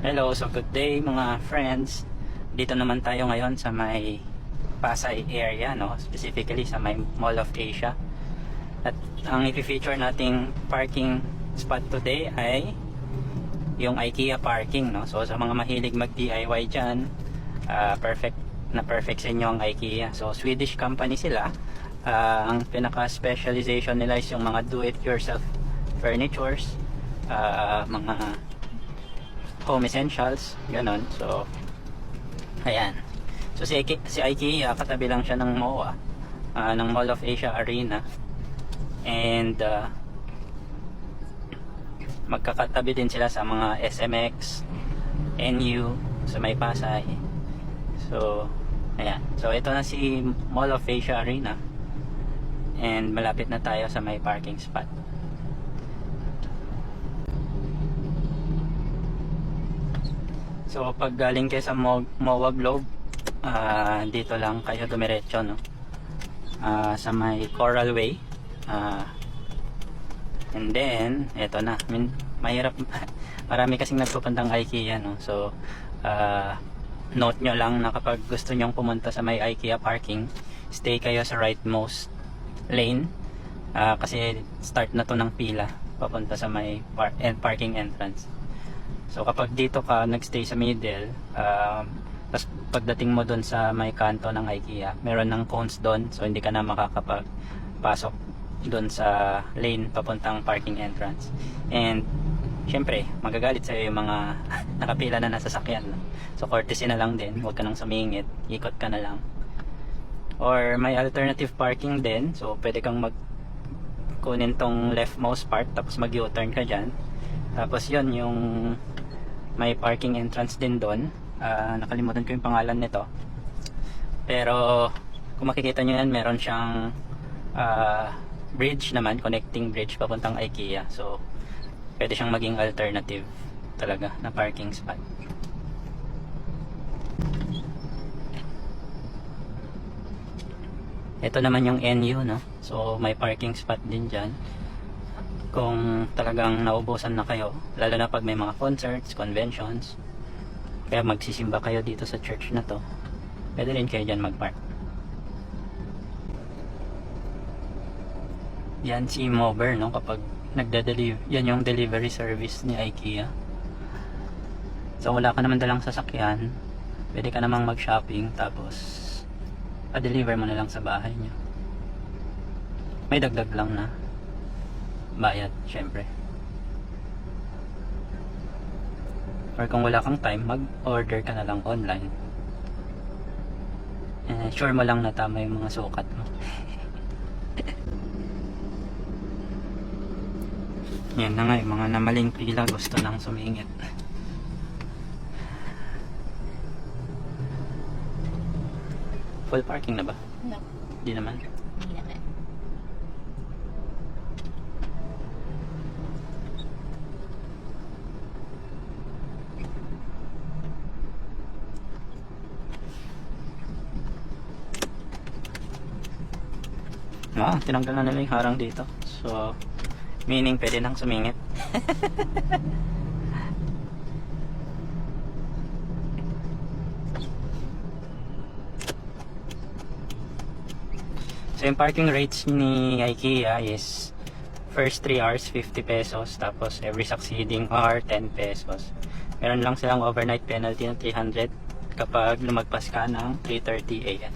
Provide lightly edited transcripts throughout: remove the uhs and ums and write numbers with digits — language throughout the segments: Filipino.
Hello, so good day mga friends. Dito naman tayo ngayon sa may Pasay area, no? Specifically sa may Mall of Asia. At ang i-feature nating parking spot today ay yung IKEA parking, no? So sa mga mahilig mag-DIY dyan, perfect sa inyo ang IKEA. So Swedish company sila. Ang pinaka-specialization nila is yung mga do-it-yourself furnitures, mga home essentials, ganon. So ayan, so si IKEA katabi lang siya ng MOA, ng Mall of Asia Arena, and magkakatabi din sila sa mga SMX, NU sa may Pasay. So ayan, so ito na si Mall of Asia Arena, and malapit na tayo sa may parking spot. So pag galing kayo sa MOA Globe, dito lang kayo dumiretso, no? Sa may Coral Way, and then eto na, mahirap marami kasing nagpupuntang IKEA, no? So note nyo lang na kapag gusto nyong pumunta sa may IKEA parking, stay kayo sa rightmost lane, kasi start na to ng pila papunta sa may parking entrance. So kapag dito ka nagstay sa middle, tapos pagdating mo doon sa may kanto ng IKEA, meron ng cones doon, so hindi ka na makakapasok doon sa lane papuntang parking entrance. And syempre magagalit sa'yo yung mga nakapila na nasa sakyan, no? So courtesy na lang din, huwag ka nang sumingit, ikot ka na lang. Or may alternative parking din, so pwede kang kunin tong leftmost part, tapos mag U-turn ka dyan. Tapos yun, yung may parking entrance din doon. Nakalimutan ko yung pangalan nito, pero kung makikita nyo yan, meron siyang bridge naman, connecting bridge papuntang IKEA. So pwede siyang maging alternative talaga na parking spot. Ito naman yung NU, no? So may parking spot din dyan kung talagang naubusan na kayo, lalo na pag may mga concerts, conventions, kaya magsisimba kayo dito sa church na to, pwede rin kayo dyan magpark. Yan si Mover, no? Kapag nagda-deliver, yan yung delivery service ni IKEA. So wala ka naman dalang sasakyan, pwede ka namang mag-shopping, tapos pa-deliver mo na lang sa bahay nyo. May dagdag lang na bayad, syempre. Or kung wala kang time, mag-order ka na lang online. Sure mo lang na tama yung mga sukat mo. Yan na nga, yung mga namaling pila gusto nang sumingit. Full parking na ba? No. Di naman. Hindi naman. Tinanggal na nila yung harang dito. So, meaning pwede nang sumingit. So, yung parking rates ni IKEA is first 3 hours 50 pesos, tapos every succeeding hour 10 pesos. Meron lang silang overnight penalty ng 300 kapag lumagpas ka ng 3:30 AM.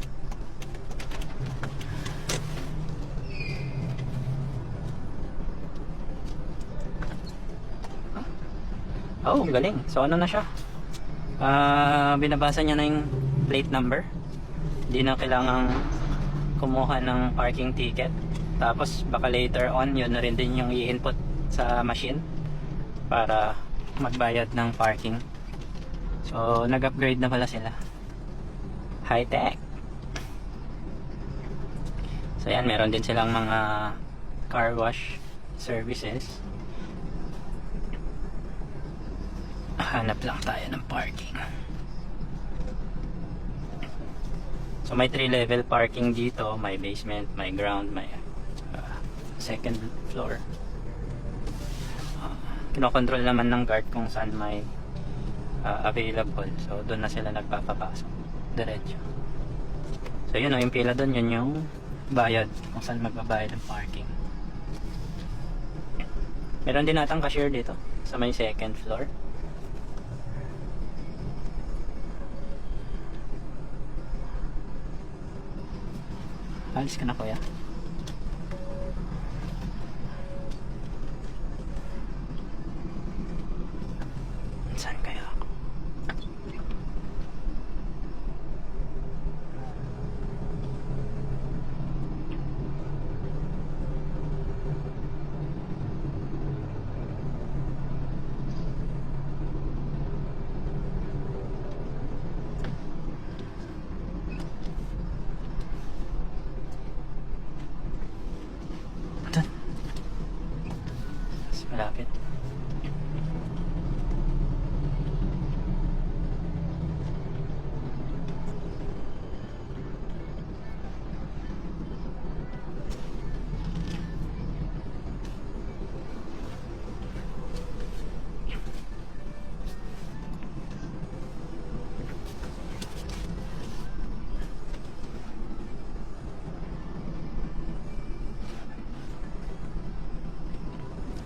Oh, galing. So ano na siya? Binabasa niya na yung plate number. Hindi na kailangang kumuha ng parking ticket. Tapos baka later on, yun na rin din yung i-input sa machine para magbayad ng parking. So nag-upgrade na pala sila. High tech. So yan, meron din silang mga car wash services. Hanap lang tayo ng parking. So may 3 level parking dito, may basement, may ground, may second floor. Kinokontrol naman ng guard kung saan may available. So doon na sila nagpapapasok. Diretso. So yun yung pila doon, yun yung bayad kung saan magbabayad ng parking. Meron din natang cashier dito sa may second floor. Alis ka na kuya. Saan kaya ako? Doon. Mas malapit.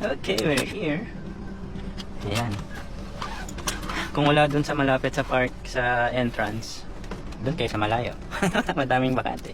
Okay, we're here. Ayan. Kung wala dun sa malapit sa park, sa entrance, dun kayo sa malayo. Madaming bakante.